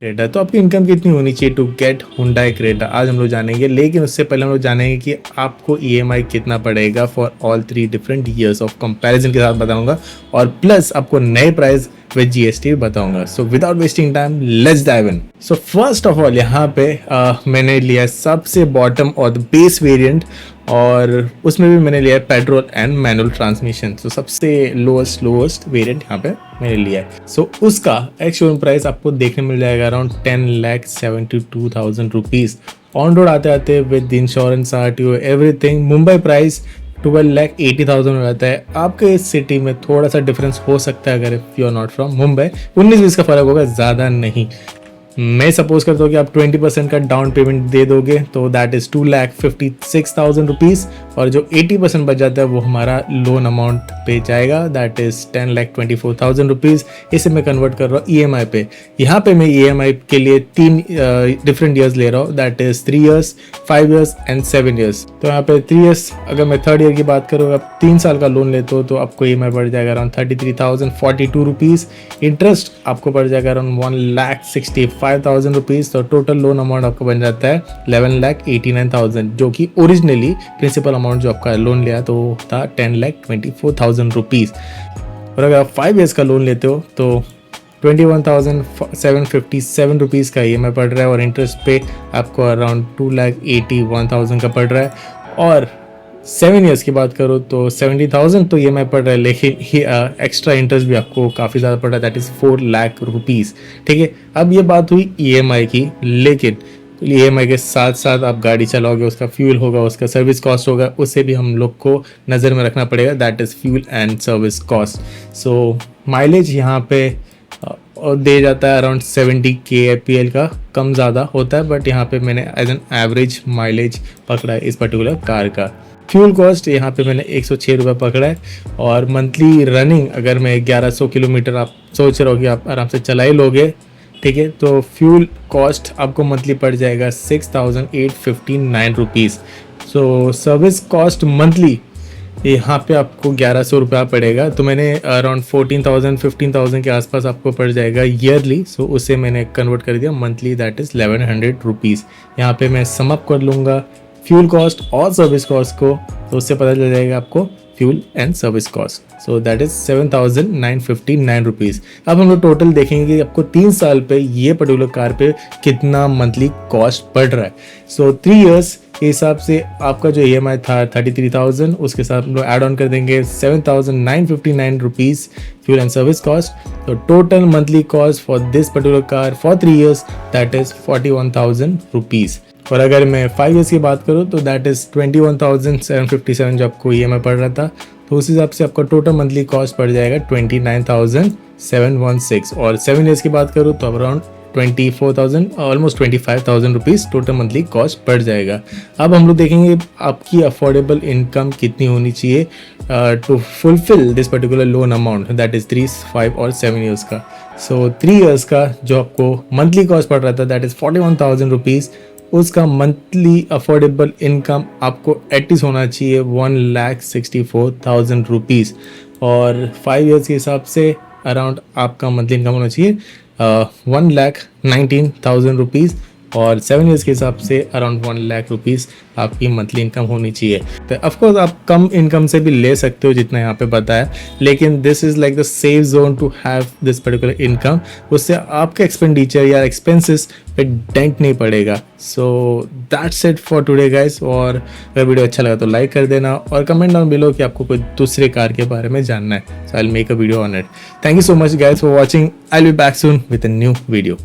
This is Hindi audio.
क्रेटा, तो आपकी इनकम कितनी होनी चाहिए टू गेट हुंडई क्रेटा, आज हम लोग जानेंगे। लेकिन उससे पहले हम लोग जानेंगे कि आपको ईएमआई कितना पड़ेगा for all 3 different years of comparison के साथ बताऊंगा, और प्लस आपको नए प्राइस विद जीएसटी बताऊंगा। So without wasting time let's dive in. So first of all यहाँ पे मैंने लिया सबसे बॉटम और द बेस वेरिएंट, और उसमें भी मैंने लिया है पेट्रोल एंड मैनुअल ट्रांसमिशन। तो सबसे लोएस्ट वेरिएंट यहाँ पे मैंने लिया है। सो उसका एक्स शोरूम प्राइस आपको देखने मिल जाएगा अराउंड 10,72,000 रुपीज़ ऑन रोड आते आते with insurance, RTO, everything. Mumbai price 12,80,000 हो जाता है। आपके इस सिटी में थोड़ा सा डिफरेंस हो सकता है अगर if you are not from Mumbai, 19-20 का फर्क होगा, ज़्यादा नहीं। मैं सपोज करता हूँ कि आप 20% का डाउन पेमेंट दे दोगे तो दैट इज़ 2,56,000 रुपीज़, और जो 80% बच जाता है वो हमारा लोन अमाउंट पे जाएगा, दैट इज़ 10,24,000 रुपीज़। इसे मैं कन्वर्ट कर रहा हूँ ईएमआई पे। यहाँ पे मैं ईएमआई के लिए 3 डिफरेंट ईयर्स ले रहा हूँ, that is 3 years, 5 years and 7 years. तो यहाँ पे 3 ईयर्स, अगर मैं 3rd ईयर की बात करूँ, आप 3 साल का लोन लेते हो तो आपको ईएमआई पड़ जाएगा अराउंड 33,042 रुपीज़। इंटरेस्ट आपको पड़ जाएगा अराउंड 1,65,000 रुपीज़। तो टोटल लोन अमाउंट आपका बन जाता है 11,89,000, जो कि ओरिजिनली प्रिंसिपल अमाउंट जो आपका लोन लिया तो था 10,24,000 रुपीज़। और अगर आप 5 ईयर्स का लोन लेते हो तो 21,757 रुपीज़ का ईएमआई पड़ रहा है, और इंटरेस्ट पे आपको अराउंड 2,81,000 का पड़ रहा है। और 7 ईयर्स की बात करो तो 70,000 तो ईएमआई पड़ रहा है, लेकिन एक्स्ट्रा इंटरेस्ट भी आपको काफ़ी ज़्यादा पड़ रहा है, दैट इज़ 4 लाख रुपीज़। ठीक है, अब ये बात हुई ईएमआई की, लेकिन ईएमआई के साथ साथ आप गाड़ी चलाओगे, उसका फ्यूल होगा, उसका सर्विस कॉस्ट होगा, उसे भी हम लोग को नज़र में रखना पड़ेगा, that is fuel and service cost. So mileage यहाँ पे दे जाता है अराउंड 70 kpl का, कम ज़्यादा होता है, बट यहाँ पे मैंने एज एन एवरेज माइलेज पकड़ा है इस पर्टिकुलर कार का। फ्यूल कॉस्ट यहाँ पे मैंने 106 रुपये पकड़ा है, और मंथली रनिंग अगर मैं 1100 किलोमीटर आप सोच रहे हो कि आप आराम से चला ही लोगे, ठीक है, तो फ्यूल कॉस्ट आपको मंथली पड़ जाएगा 6,859 rupees. So service cost monthly यहाँ पे आपको 1,100 रुपया पड़ेगा, तो मैंने अराउंड 14,000-15,000 के आसपास आपको पड़ जाएगा ईयरली। सो उसे मैंने कन्वर्ट कर दिया मंथली, दैट इज़ 1,100 रुपीज़। यहाँ पे मैं सम अप कर लूँगा फ्यूल कॉस्ट और सर्विस कॉस्ट को, तो उससे पता चल जाएगा आपको fuel and service cost. So that is 7,959 rupees. अब हम लोग टोटल देखेंगे कि आपको 3 साल पे ये पर्टिकुलर कार पे कितना मंथली कॉस्ट पड़ रहा है। सो 3 ईयर्स के हिसाब से आपका जो ईएमआई था 33,000, उसके साथ हम लोग ऐड ऑन कर देंगे 7,959 rupees fuel and service cost. तो total monthly cost for this particular car for 3 years that is 41,000 rupees. और अगर मैं 5 ईयर्स की बात करूँ तो दैट इज़ 21,757 जो आपको ईएमआई पड़ रहा था, तो उस हिसाब से आपका टोटल मंथली कॉस्ट पड़ जाएगा 29,716। और 7 ईयर्स की बात करूँ तो around 24,000, almost 25,000 rupees total monthly cost पड़ जाएगा। अब हम लोग देखेंगे आपकी अफोर्डेबल इनकम कितनी होनी चाहिए to fulfil this particular loan amount, that is 3, 5 और 7 ईयर्स का। सो 3 ईयर्स का जो आपको मंथली कॉस्ट पड़ रहा था दैट इज़ 41,000 रुपीज़, उसका मंथली अफोर्डेबल इनकम आपको एटलीस्ट होना चाहिए 1,64,000 रुपीज़। और 5 ईयर्स के हिसाब से अराउंड आपका मंथली इनकम होना चाहिए 1,19,000 रुपीज़, और 7 ईयर्स के हिसाब से अराउंड 1 लाख रुपीज़ आपकी मंथली इनकम होनी चाहिए। तो ऑफकोर्स आप कम इनकम से भी ले सकते हो जितना यहाँ पे बताया, लेकिन this is like the safe zone to have this particular income. उससे आपके एक्सपेंडिचर या एक्सपेंसेस पे डेंट नहीं पड़ेगा। So that's it for today guys. और अगर वीडियो अच्छा लगा तो लाइक कर देना, और कमेंट डाउन बिलो कि आपको कोई दूसरे कार के बारे में जानना है। So I will make a video on it. Thank you so much guys for watching. I will be back soon with a new video.